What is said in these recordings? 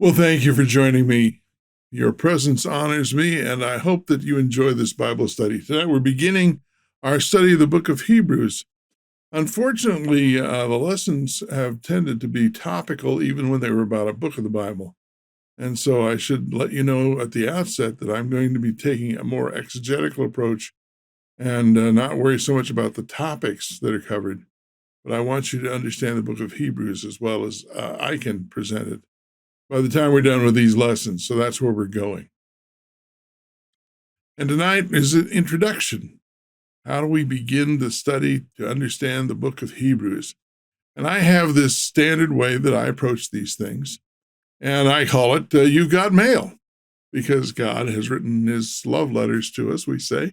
Well, thank you for joining me. Your presence honors me, and I hope that you enjoy this Bible study. Tonight, we're beginning our study of the book of Hebrews. Unfortunately, the lessons have tended to be topical even when they were about a book of the Bible. And so I should let you know at the outset that I'm going to be taking a more exegetical approach and not worry so much about the topics that are covered. But I want you to understand the book of Hebrews as well as I can present it by the time we're done with these lessons. So that's where we're going. And tonight is an introduction. How do we begin the study to understand the book of Hebrews? And I have this standard way that I approach these things, and I call it You've Got Mail, because God has written his love letters to us, we say,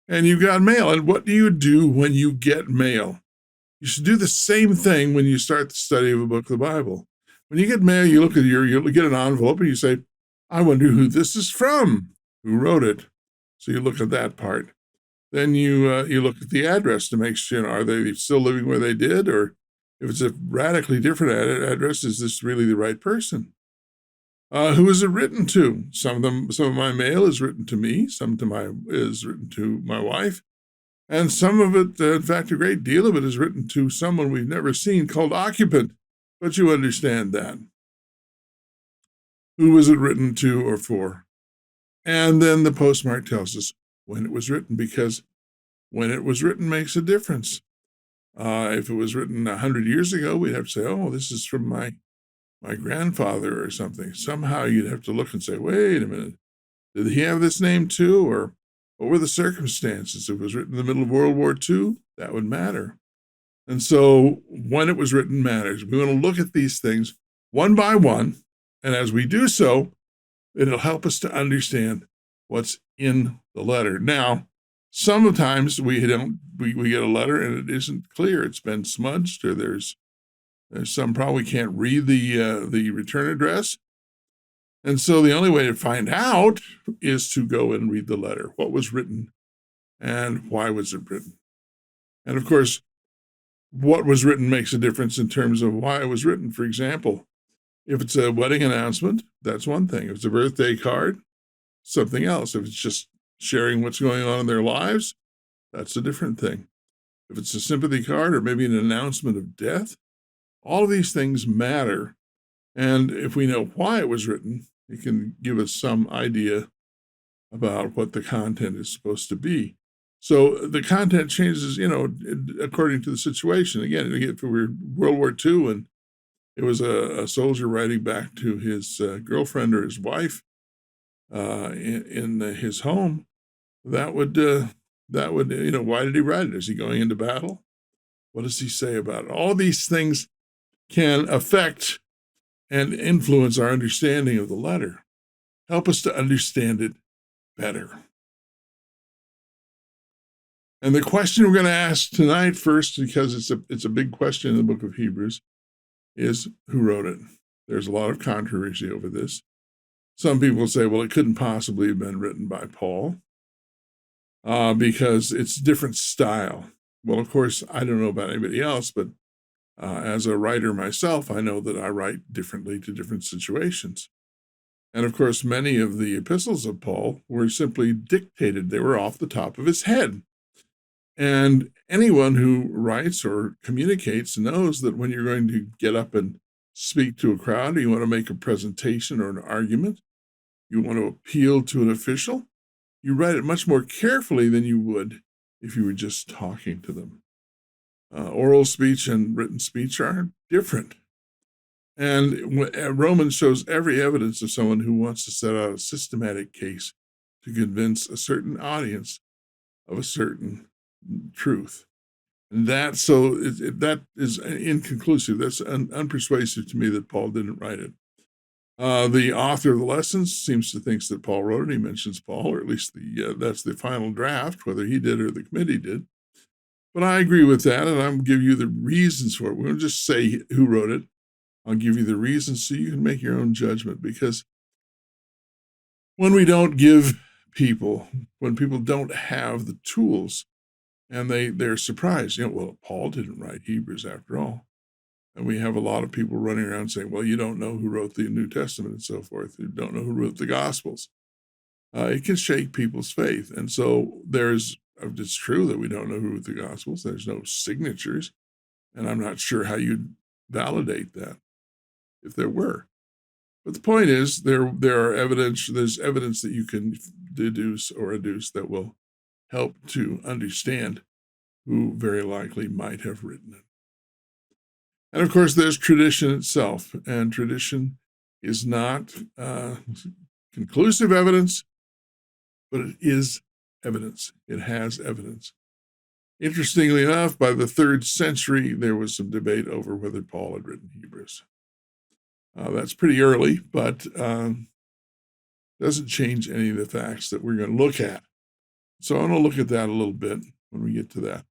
and you've got mail. And what do you do when you get mail? You should do the same thing when you start the study of a book of the Bible. When you get mail, you look at you get an envelope and you say, I wonder who this is from, who wrote it. So you look at that part. Then you look at the address to make sure, are they still living where they did? Or if it's a radically different address, is this really the right person? Who is it written to? Some of my mail is written to me. Is written to my wife. And some of it, in fact, a great deal of it is written to someone we've never seen called occupant. But you understand that. Who was it written to or for? And then the postmark tells us when it was written, because when it was written makes a difference. If it was written 100 years ago, we'd have to say, oh, this is from my grandfather or something. Somehow you'd have to look and say, wait a minute, did he have this name too? Or what were the circumstances? If it was written in the middle of World War II, that would matter. And so when it was written matters. We want to look at these things one by one. And as we do so, it'll help us to understand what's in the letter. Now, sometimes we get a letter and it isn't clear. It's been smudged, or there's some problem. We can't read the return address. And so the only way to find out is to go and read the letter. What was written and why was it written? And of course, what was written makes a difference in terms of why it was written. For example, if it's a wedding announcement, that's one thing. If it's a birthday card, something else. If it's just sharing what's going on in their lives, that's a different thing. If it's a sympathy card or maybe an announcement of death, all of these things matter. And if we know why it was written, it can give us some idea about what the content is supposed to be. So the content changes, according to the situation. Again, if we were World War II and it was a soldier writing back to his girlfriend or his wife in his home, that would, why did he write it? Is he going into battle? What does he say about it? All these things can affect and influence our understanding of the letter, help us to understand it better. And the question we're going to ask tonight first, because it's a big question in the book of Hebrews, is who wrote it? There's a lot of controversy over this. Some people say, well, it couldn't possibly have been written by Paul because it's different style. Well, of course, I don't know about anybody else, but as a writer myself, I know that I write differently to different situations. And of course, many of the epistles of Paul were simply dictated. They were off the top of his head. And anyone who writes or communicates knows that when you're going to get up and speak to a crowd, or you want to make a presentation or an argument, you want to appeal to an official, you write it much more carefully than you would if you were just talking to them. Oral speech and written speech are different. And Romans shows every evidence of someone who wants to set out a systematic case to convince a certain audience of a certain truth. And that is inconclusive. That's unpersuasive to me that Paul didn't write it. The author of the lessons seems to think that Paul wrote it. He mentions Paul, or at least that's the final draft, whether he did or the committee did. But I agree with that, and I'm going to give you the reasons for it. We won't just say who wrote it. I'll give you the reasons so you can make your own judgment, because when we don't give people, when people don't have the tools, and they're surprised, well, Paul didn't write Hebrews after all. And we have a lot of people running around saying, well, you don't know who wrote the New Testament and so forth. You don't know who wrote the Gospels. It can shake people's faith. And so it's true that we don't know who wrote the Gospels. There's no signatures. And I'm not sure how you'd validate that if there were. But the point is, there's evidence that you can deduce or adduce that will help to understand who very likely might have written it. And of course, there's tradition itself, and tradition is not conclusive evidence, but it is evidence. It has evidence. Interestingly enough, by the 3rd century, there was some debate over whether Paul had written Hebrews. That's pretty early, but doesn't change any of the facts that we're going to look at. So I'm going to look at that a little bit when we get to that.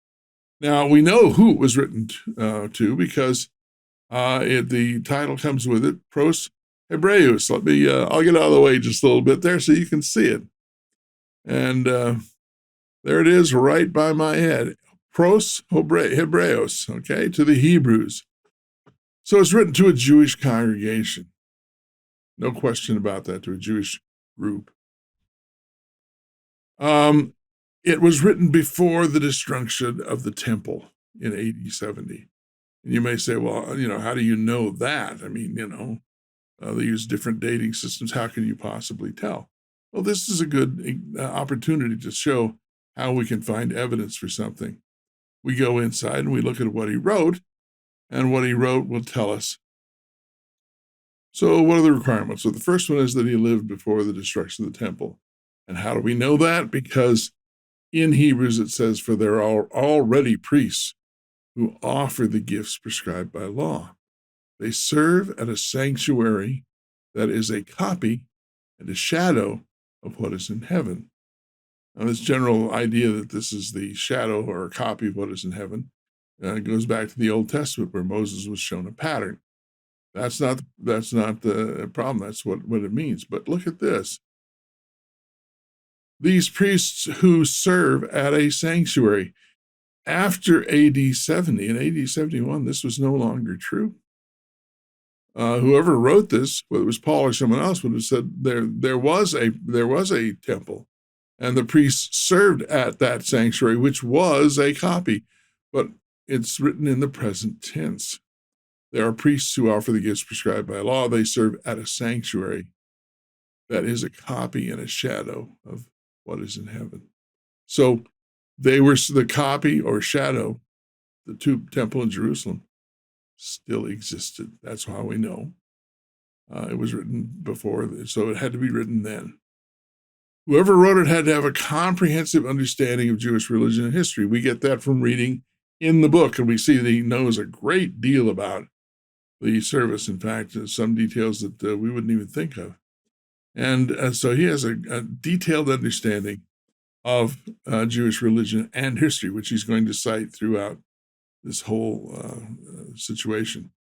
Now, we know who it was written to because the title comes with it, Pros Hebreus. I'll get out of the way just a little bit there so you can see it. And there it is right by my head. Pros Hebreus, okay, to the Hebrews. So it's written to a Jewish congregation. No question about that, to a Jewish group. It was written before the destruction of the temple in AD 70. And you may say, well, how do you know that? I mean, they use different dating systems. How can you possibly tell? Well, this is a good opportunity to show how we can find evidence for something. We go inside and we look at what he wrote, and what he wrote will tell us. So what are the requirements? So the first one is that he lived before the destruction of the temple. And how do we know that? Because in Hebrews it says, for there are already priests who offer the gifts prescribed by law. They serve at a sanctuary that is a copy and a shadow of what is in heaven. Now, this general idea that this is the shadow or a copy of what is in heaven goes back to the Old Testament, where Moses was shown a pattern. That's not the problem. That's what it means. But look at this. These priests who serve at a sanctuary. After AD 70 and AD 71, this was no longer true. Whoever wrote this, whether it was Paul or someone else, would have said there was a temple, and the priests served at that sanctuary, which was a copy, but it's written in the present tense. There are priests who offer the gifts prescribed by law. They serve at a sanctuary that is a copy and a shadow of what is in heaven. So they were the copy or shadow. The temple in Jerusalem still existed. That's how we know. It was written before, so it had to be written then. Whoever wrote it had to have a comprehensive understanding of Jewish religion and history. We get that from reading in the book, and we see that he knows a great deal about the service. In fact, some details that we wouldn't even think of. And so he has a detailed understanding of Jewish religion and history, which he's going to cite throughout this whole situation.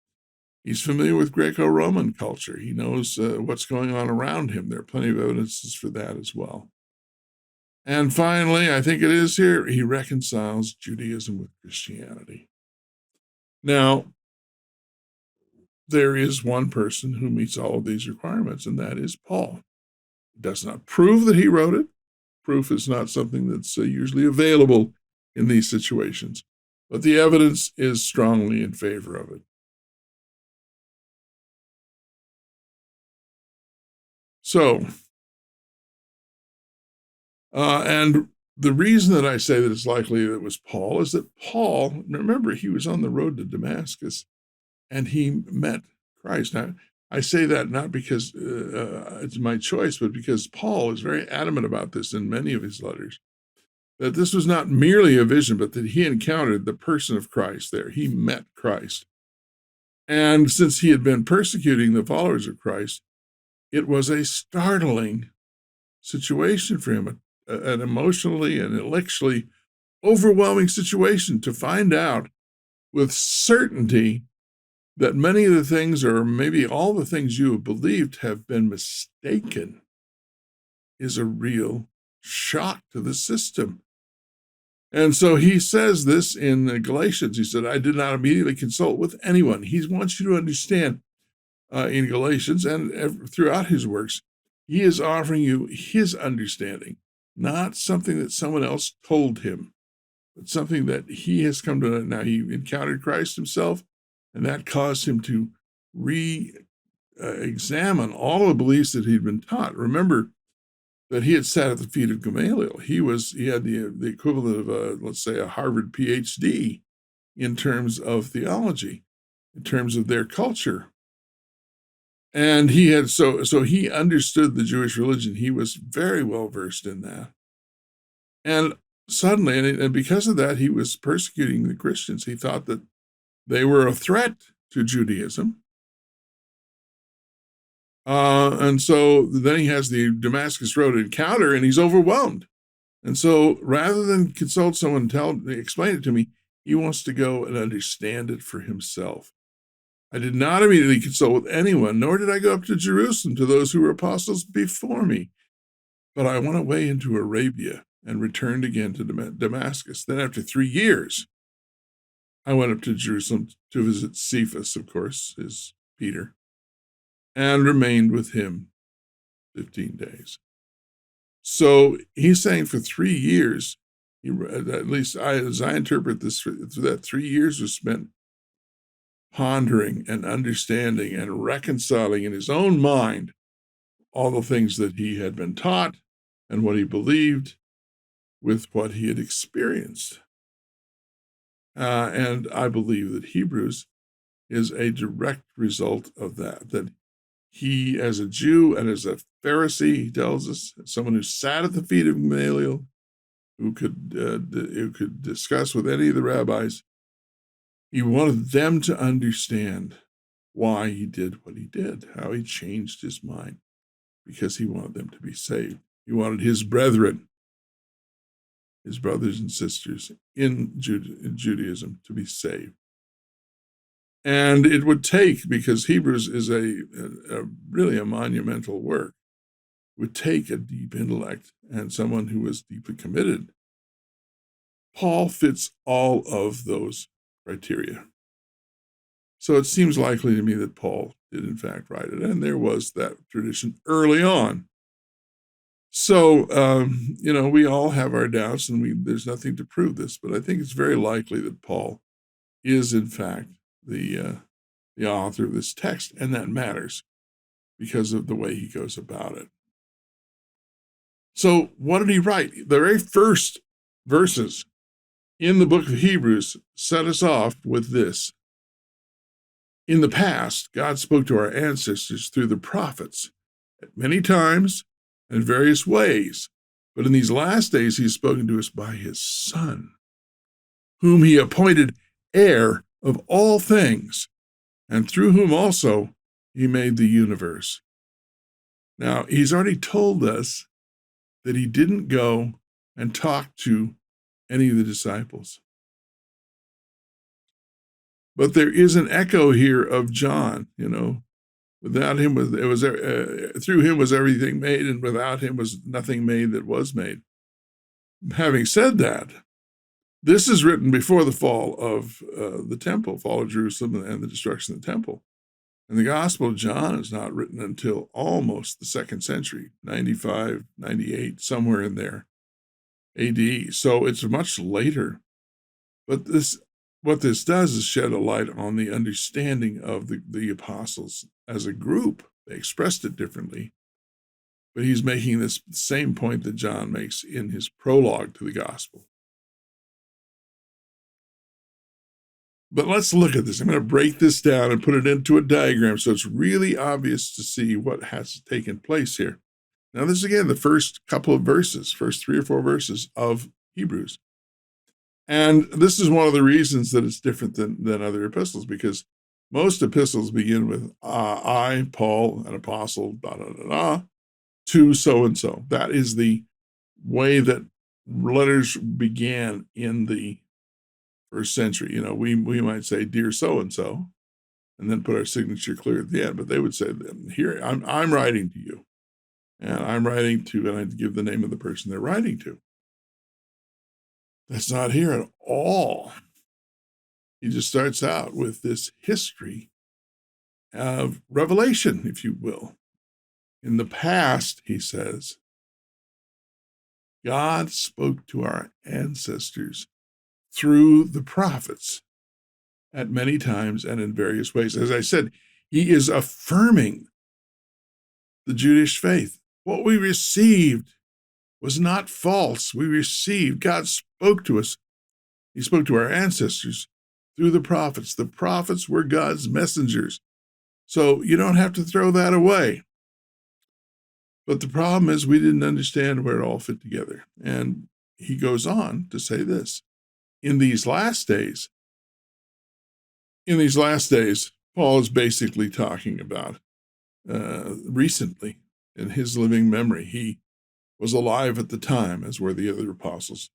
He's familiar with Greco-Roman culture. He knows what's going on around him. There are plenty of evidences for that as well. And finally, I think it is here, he reconciles Judaism with Christianity. Now, there is one person who meets all of these requirements, and that is Paul. It does not prove that he wrote it. Proof is not something that's usually available in these situations, but the evidence is strongly in favor of it. So, and the reason that I say that it's likely that it was Paul is that Paul, remember, he was on the road to Damascus and he met Christ. Now, I say that not because it's my choice, but because Paul is very adamant about this in many of his letters, that this was not merely a vision, but that he encountered the person of Christ there. He met Christ. And since he had been persecuting the followers of Christ, it was a startling situation for him, an emotionally and intellectually overwhelming situation to find out with certainty that many of the things, or maybe all the things you have believed, have been mistaken, is a real shock to the system. And so he says this in Galatians. He said, I did not immediately consult with anyone. He wants you to understand in Galatians and throughout his works, he is offering you his understanding, not something that someone else told him, but something that he has come to. Now, he encountered Christ himself, and that caused him to examine all the beliefs that he'd been taught. Remember that he had sat at the feet of Gamaliel. He had the equivalent of let's say a Harvard PhD in terms of theology, in terms of their culture. And he had so he understood the Jewish religion. He was very well versed in that. And suddenly, and because of that, he was persecuting the Christians. He thought that they were a threat to Judaism. And so then he has the Damascus Road encounter, and he's overwhelmed. And so rather than consult someone, explain it to me, he wants to go and understand it for himself. I did not immediately consult with anyone, nor did I go up to Jerusalem to those who were apostles before me. But I went away into Arabia and returned again to Damascus. Then after 3 years, I went up to Jerusalem to visit Cephas, of course, is Peter, and remained with him 15 days. So he's saying for 3 years, at least as I interpret this, that 3 years was spent pondering and understanding and reconciling in his own mind all the things that he had been taught and what he believed with what he had experienced. And I believe that Hebrews is a direct result of that he, as a Jew and as a Pharisee, he tells us, someone who sat at the feet of Gamaliel, who could discuss with any of the rabbis, he wanted them to understand why he did what he did, how he changed his mind, because he wanted them to be saved. He wanted his brethren, his brothers and sisters in Judaism to be saved. And it would take, because Hebrews is really a monumental work, would take a deep intellect and someone who was deeply committed. Paul fits all of those criteria. So it seems likely to me that Paul did in fact write it, and there was that tradition early on. So, we all have our doubts, and there's nothing to prove this, but I think it's very likely that Paul is in fact the author of this text, and that matters because of the way he goes about it. So what did he write? The very first verses in the book of Hebrews set us off with this. In the past, God spoke to our ancestors through the prophets at many times and in various ways, but in these last days he has spoken to us by his Son, whom he appointed heir of all things, and through whom also he made the universe. Now, he's already told us that he didn't go and talk to any of the disciples. But there is an echo here of John, without him through him was everything made, and without him was nothing made that was made. Having said that, this is written before the fall of the temple, fall of Jerusalem, and the destruction of the temple. And the Gospel of John is not written until almost the 2nd century, 95, 98, somewhere in there, AD. So it's much later. But what this does is shed a light on the understanding of the apostles as a group. They expressed it differently. But he's making this same point that John makes in his prologue to the Gospel. But let's look at this. I'm going to break this down and put it into a diagram so it's really obvious to see what has taken place here. Now, this is, again, the first couple of verses, first 3 or 4 verses of Hebrews. And this is one of the reasons that it's different than other epistles, because most epistles begin with I, Paul, an apostle, to so-and-so. That is the way that letters began in the first century. We might say, dear so-and-so, and then put our signature clear at the end. But they would say, here, I'm writing to you. And I'm writing to, and I'd give the name of the person they're writing to. That's not here at all. He just starts out with this history of revelation, if you will. In the past, he says, God spoke to our ancestors through the prophets at many times and in various ways. As I said, he is affirming the Jewish faith. What we received was not false. We received, God spoke to us. He spoke to our ancestors through the prophets. The prophets were God's messengers. So you don't have to throw that away. But the problem is we didn't understand where it all fit together. And he goes on to say this. In these last days, Paul is basically talking about recently in his living memory. He was alive at the time, as were the other apostles.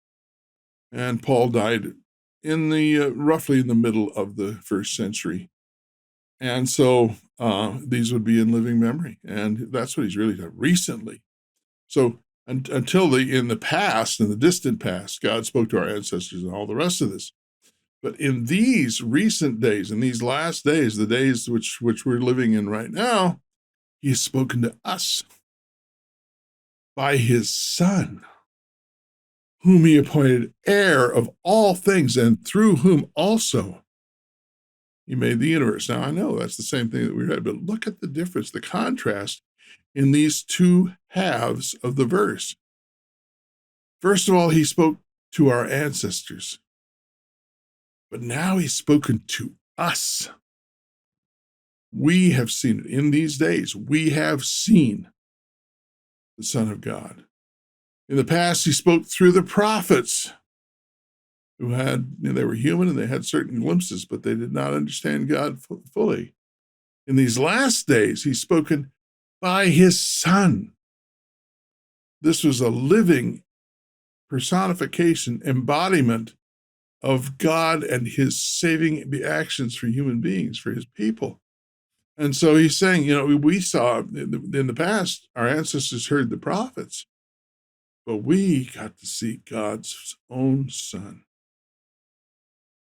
And Paul died in the roughly in the middle of the first century. And so these would be in living memory. And that's what he's really done recently. So until in the past, in the distant past, God spoke to our ancestors and all the rest of this. But in these recent days, in these last days, the days which we're living in right now, he has spoken to us by his Son, whom he appointed heir of all things, and through whom also he made the universe. Now, I know that's the same thing that we read, but look at the difference, the contrast in these two halves of the verse. First of all, he spoke to our ancestors, but now he's spoken to us. We have seen it in these days. We have seen the Son of God. In the past, he spoke through the prophets who they were human and they had certain glimpses, but they did not understand God fully. In these last days, he's spoken by his Son. This was a living personification, embodiment of God and his saving actions for human beings, for his people. And so he's saying, we saw in the past, our ancestors heard the prophets, but we got to see God's own Son.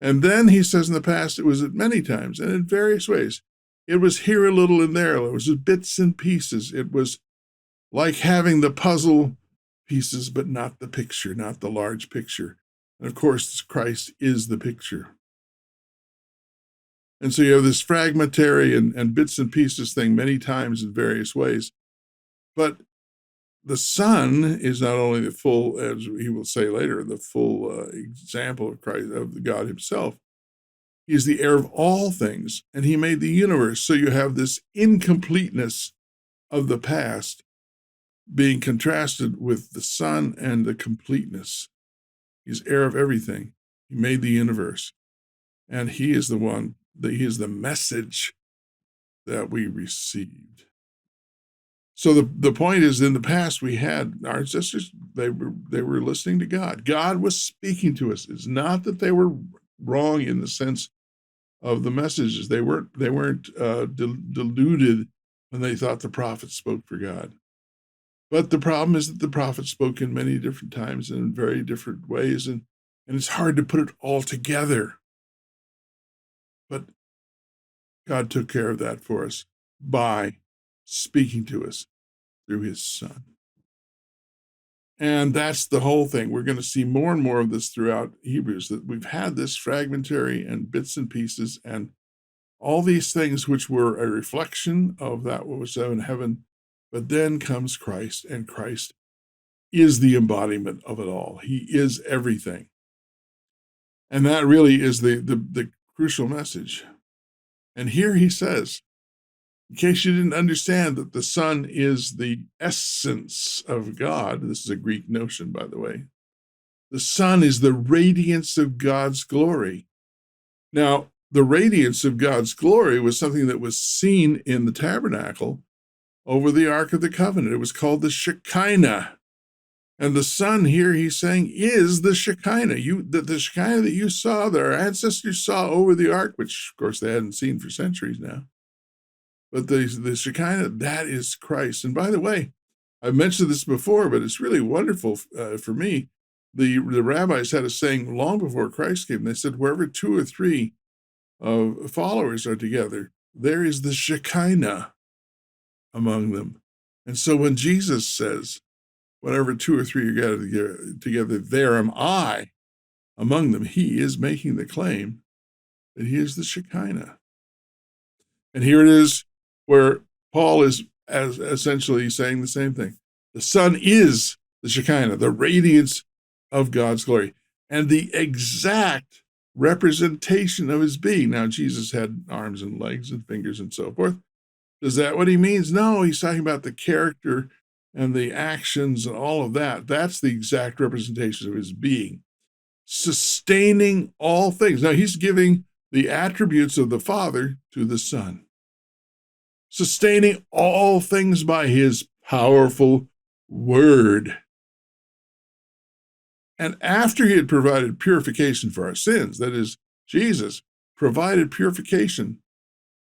And then he says in the past, it was at many times and in various ways. It was here a little and there. It was bits and pieces. It was like having the puzzle pieces, but not the picture, not the large picture. And of course, Christ is the picture. And so you have this fragmentary and bits and pieces thing many times in various ways. But the Son is not only the full, as he will say later, the full example of Christ, of God himself. He is the heir of all things, and he made the universe. So you have this incompleteness of the past being contrasted with the Son and the completeness. He's heir of everything. He made the universe. And he is the one, he is the message that we received. So the point is, in the past, we had our ancestors, they were listening to God. God was speaking to us. It's not that they were wrong in the sense of the messages. They weren't deluded when they thought the prophets spoke for God. But the problem is that the prophets spoke in many different times and in very different ways, and it's hard to put it all together. But God took care of that for us by speaking to us through his Son. And that's the whole thing. We're going to see more and more of this throughout Hebrews, that we've had this fragmentary and bits and pieces and all these things which were a reflection of that what was in heaven. But then comes Christ, and Christ is the embodiment of it all. He is everything. And that really is the crucial message. And here he says, in case you didn't understand that the Son is the essence of God, this is a Greek notion, by the way. The Son is the radiance of God's glory. Now, the radiance of God's glory was something that was seen in the tabernacle over the Ark of the Covenant. It was called the Shekinah. And the Son here, he's saying, is the Shekinah. The Shekinah that you saw, that our ancestors saw over the Ark, which, of course, they hadn't seen for centuries now. But the Shekinah, that is Christ. And by the way, I've mentioned this before, but it's really wonderful for me. the rabbis had a saying long before Christ came. They said, wherever 2 or 3 followers are together, there is the Shekinah among them. And so when Jesus says, whenever 2 or 3 are gathered together, there am I among them, he is making the claim that he is the Shekinah. And here it is where Paul is as essentially saying the same thing. The Son is the Shekinah, the radiance of God's glory, and the exact representation of his being. Now, Jesus had arms and legs and fingers and so forth. Is that what he means? No, he's talking about the character and the actions and all of that. That's the exact representation of his being, sustaining all things. Now, he's giving the attributes of the Father to the Son, sustaining all things by his powerful word. And after he had provided purification for our sins, that is, Jesus provided purification.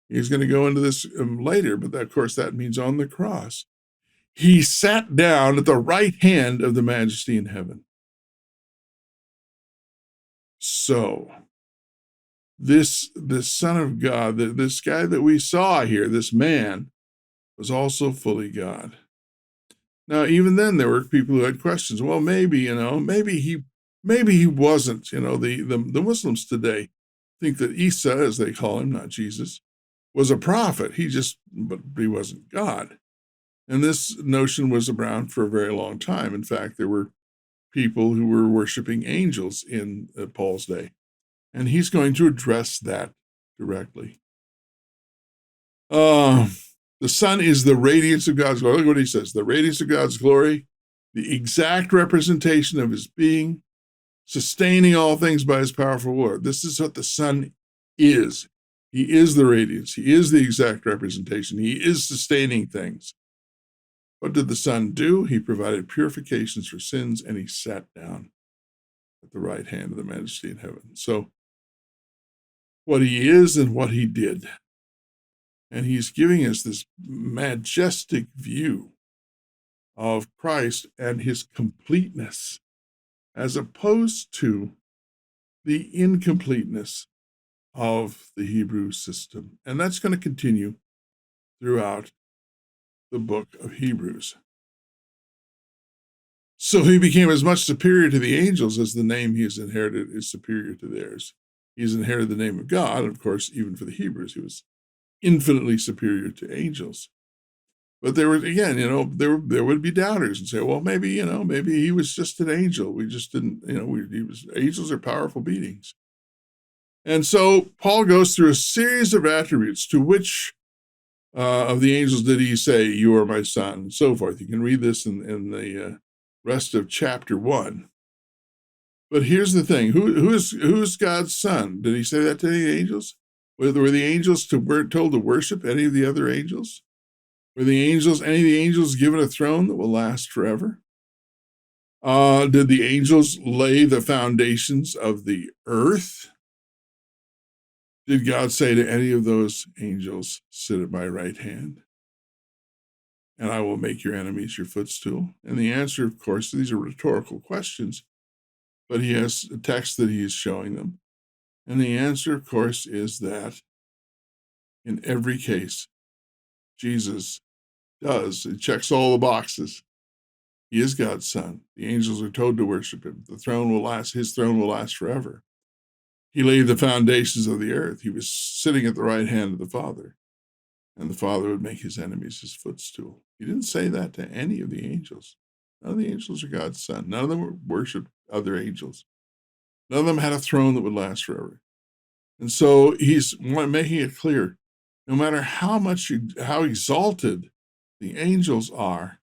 He's going to go into this later, but of course that means on the cross. He sat down at the right hand of the Majesty in heaven. So, this Son of God, this guy that we saw here, this man, was also fully God. Now, even then, there were people who had questions. Well, maybe he wasn't. The Muslims today think that Isa, as they call him, not Jesus, was a prophet. But he wasn't God. And this notion was around for a very long time. In fact, there were people who were worshiping angels in Paul's day. And he's going to address that directly. The Son is the radiance of God's glory. Look what he says. The radiance of God's glory, the exact representation of his being, sustaining all things by his powerful word. This is what the Son is. He is the radiance. He is the exact representation. He is sustaining things. What did the Son do? He provided purifications for sins, and he sat down at the right hand of the Majesty in heaven. So, what he is and what he did. And he's giving us this majestic view of Christ and his completeness, as opposed to the incompleteness of the Hebrew system. And that's going to continue throughout the book of Hebrews. So he became as much superior to the angels as the name he has inherited is superior to theirs. He's inherited the name of God. Of course, even for the Hebrews, he was infinitely superior to angels. But there were, again, there would be doubters and say, well, maybe he was just an angel. We just didn't, angels are powerful beings. And so Paul goes through a series of attributes. To which of the angels did he say, you are my son, and so forth. You can read this in the rest of chapter 1. But here's the thing. Who's God's son? Did he say that to any angels? Were the angels told to worship any of the other angels? Were any of the angels given a throne that will last forever? Did the angels lay the foundations of the earth? Did God say to any of those angels, sit at my right hand, and I will make your enemies your footstool? And the answer, of course, these are rhetorical questions, but he has a text that he is showing them. And the answer, of course, is that in every case, Jesus it checks all the boxes. He is God's son. The angels are told to worship him. His throne will last forever. He laid the foundations of the earth. He was sitting at the right hand of the Father, and the Father would make his enemies his footstool. He didn't say that to any of the angels. None of the angels are God's son. None of them worshiped other angels. None of them had a throne that would last forever. And so he's making it clear, no matter how exalted the angels are,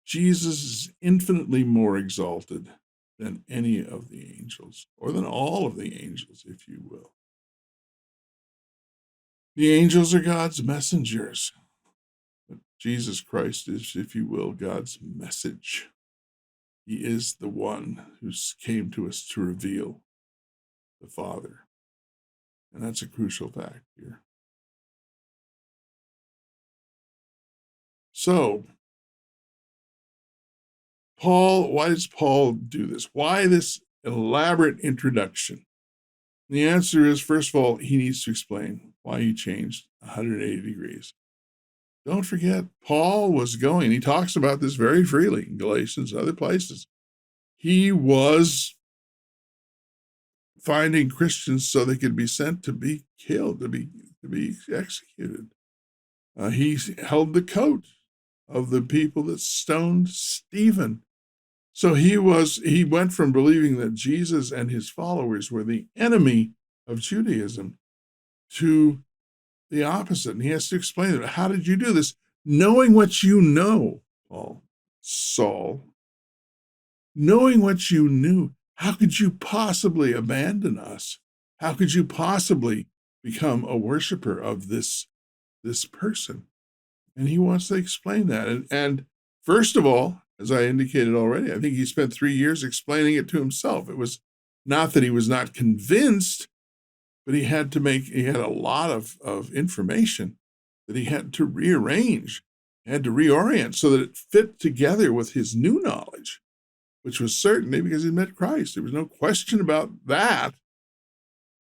Jesus is infinitely more exalted than any of the angels, or than all of the angels, if you will. The angels are God's messengers. But Jesus Christ is, if you will, God's message. He is the one who came to us to reveal the Father. And that's a crucial fact here. So, Why does Paul do this? Why this elaborate introduction? The answer is, first of all, he needs to explain why he changed 180 degrees. Don't forget, Paul was going, he talks about this very freely in Galatians and other places. He was finding Christians so they could be sent to be killed, to be executed. He held the coat of the people that stoned Stephen. So he went from believing that Jesus and his followers were the enemy of Judaism to the opposite. And he has to explain it. How did you do this? Knowing what you know, Saul, knowing what you knew, how could you possibly abandon us? How could you possibly become a worshiper of this person? And he wants to explain that. And first of all, as I indicated already, I think he spent 3 years explaining it to himself. It was not that he was not convinced, but he had a lot of information that he had to rearrange, had to reorient so that it fit together with his new knowledge, which was certainty because he met Christ. There was no question about that.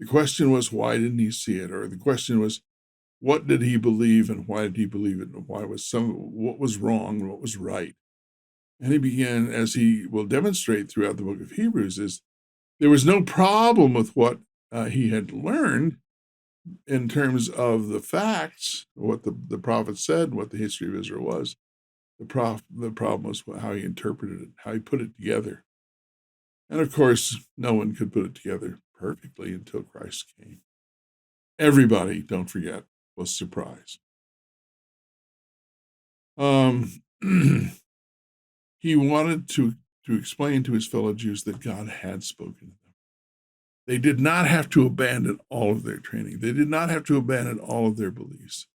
The question was, why didn't he see it? Or the question was, what did he believe and why did he believe it? And what was wrong and what was right? And he began, as he will demonstrate throughout the book of Hebrews, is there was no problem with what he had learned in terms of the facts, what the prophet said, what the history of Israel was. The problem was how he interpreted it, how he put it together. And of course, no one could put it together perfectly until Christ came. Everybody, don't forget, was surprised. He wanted to explain to his fellow Jews that God had spoken to them. They did not have to abandon all of their training. They did not have to abandon all of their beliefs.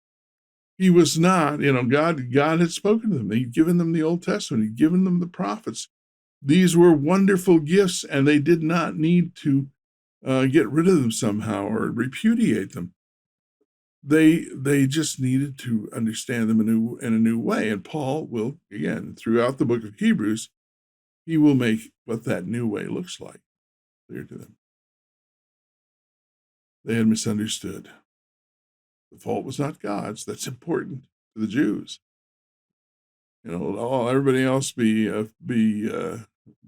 He was not, God had spoken to them. He'd given them the Old Testament. He'd given them the prophets. These were wonderful gifts, and they did not need to get rid of them somehow or repudiate them. They just needed to understand them in a new way. And Paul will, again, throughout the book of Hebrews, he will make what that new way looks like clear to them. They had misunderstood. The fault was not God's. That's important to the Jews. Everybody else be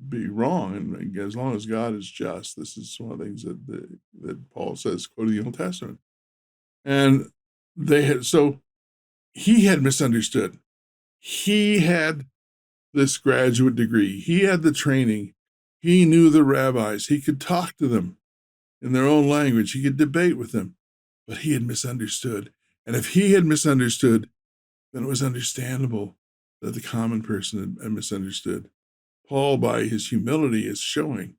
wrong, and as long as God is just. This is one of the things that Paul says, quoting the Old Testament. And he had misunderstood. He had this graduate degree. He had the training. He knew the rabbis. He could talk to them in their own language. He could debate with them, but he had misunderstood. And if he had misunderstood, then it was understandable that the common person had misunderstood. Paul, by his humility, is showing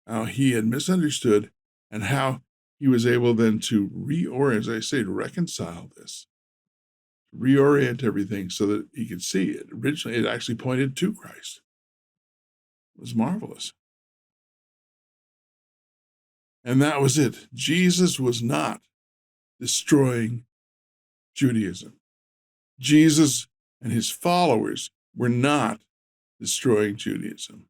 how he had misunderstood and how he was able then to reorient, as I say, to reconcile this, reorient everything so that he could see it. Originally, it actually pointed to Christ. It was marvelous. And that was it. Jesus was not destroying Judaism. Jesus and his followers were not destroying Judaism.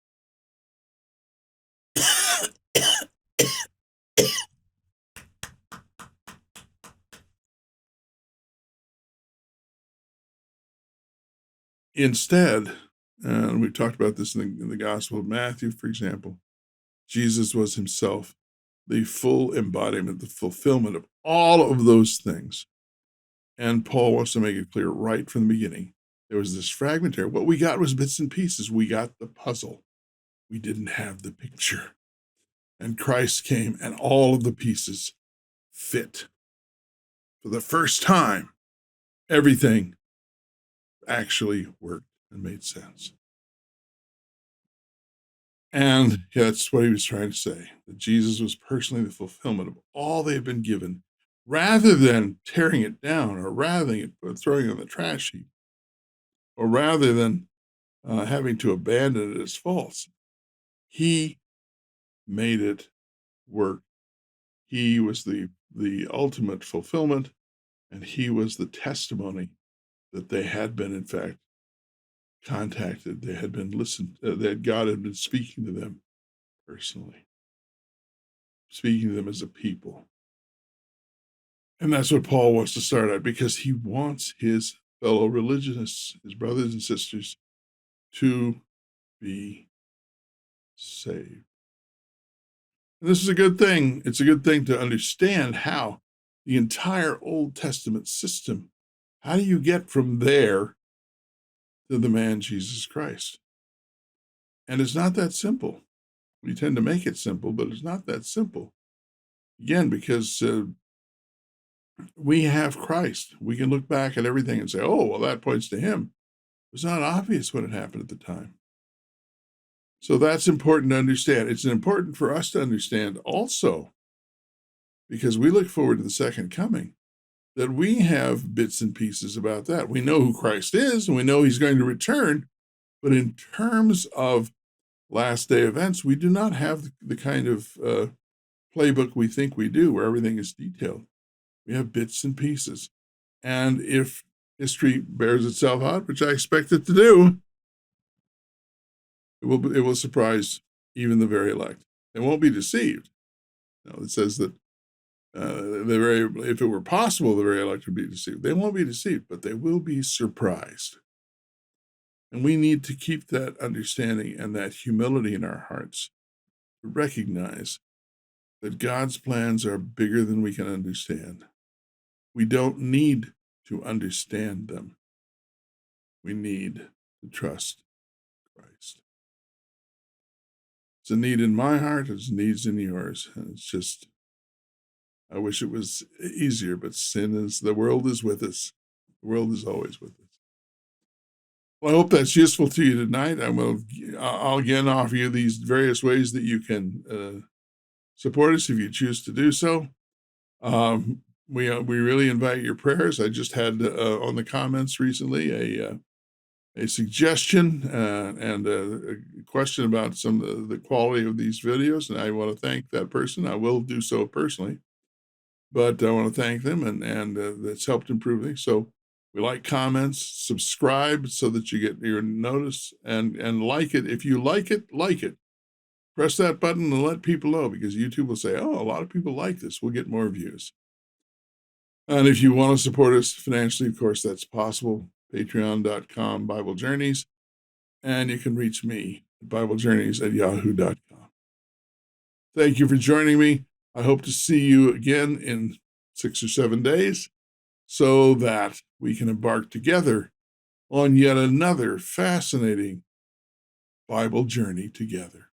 Instead, and we talked about this in the Gospel of Matthew, for example, Jesus was himself the full embodiment, the fulfillment of all of those things. And Paul wants to make it clear right from the beginning. There was this fragmentary. What we got was bits and pieces. We got the puzzle. We didn't have the picture. And Christ came, and all of the pieces fit. For the first time, everything actually worked and made sense. And that's what he was trying to say, that Jesus was personally the fulfillment of all they had been given, rather than tearing it down, or rather than throwing it on the trash heap, or rather than having to abandon it as false. He made it work. He was the ultimate fulfillment, and he was the testimony that they had been, in fact, contacted. They had been listened, that God had been speaking to them personally, speaking to them as a people. And that's what Paul wants to start at, because he wants his fellow religionists, his brothers and sisters, to be saved. And this is a good thing. It's a good thing to understand how the entire Old Testament system, how do you get from there to the man Jesus Christ? And it's not that simple. We tend to make it simple, but it's not that simple. Again, because we have Christ. We can look back at everything and say, oh, well, that points to him. It was not obvious what had happened at the time. So that's important to understand. It's important for us to understand also, because we look forward to the second coming, that we have bits and pieces about that. We know who Christ is, and we know he's going to return. But in terms of last day events, we do not have the kind of playbook we think we do, where everything is detailed. We have bits and pieces. And if history bears itself out, which I expect it to do, it will surprise even the very elect. They won't be deceived. It says that if it were possible, the very elect would be deceived. They won't be deceived, but they will be surprised. And we need to keep that understanding and that humility in our hearts to recognize that God's plans are bigger than we can understand. We don't need to understand them. We need to trust Christ. It's a need in my heart, it's needs in yours. And it's just, I wish it was easier, but the world is with us. The world is always with us. Well, I hope that's useful to you tonight. I'll again offer you these various ways that you can support us if you choose to do so. We really invite your prayers. I just had on the comments recently a suggestion and a question about some of the quality of these videos, and I want to thank that person. I will do so personally, but I want to thank them, and that's helped improve things. So we like comments, subscribe so that you get your notice, and like it. If you like it, press that button and let people know, because YouTube will say, oh, a lot of people like this. We'll get more views. And if you want to support us financially, of course, that's possible. Patreon.com, Bible Journeys. And you can reach me at BibleJourneys@yahoo.com. Thank you for joining me. I hope to see you again in 6 or 7 days so that we can embark together on yet another fascinating Bible journey together.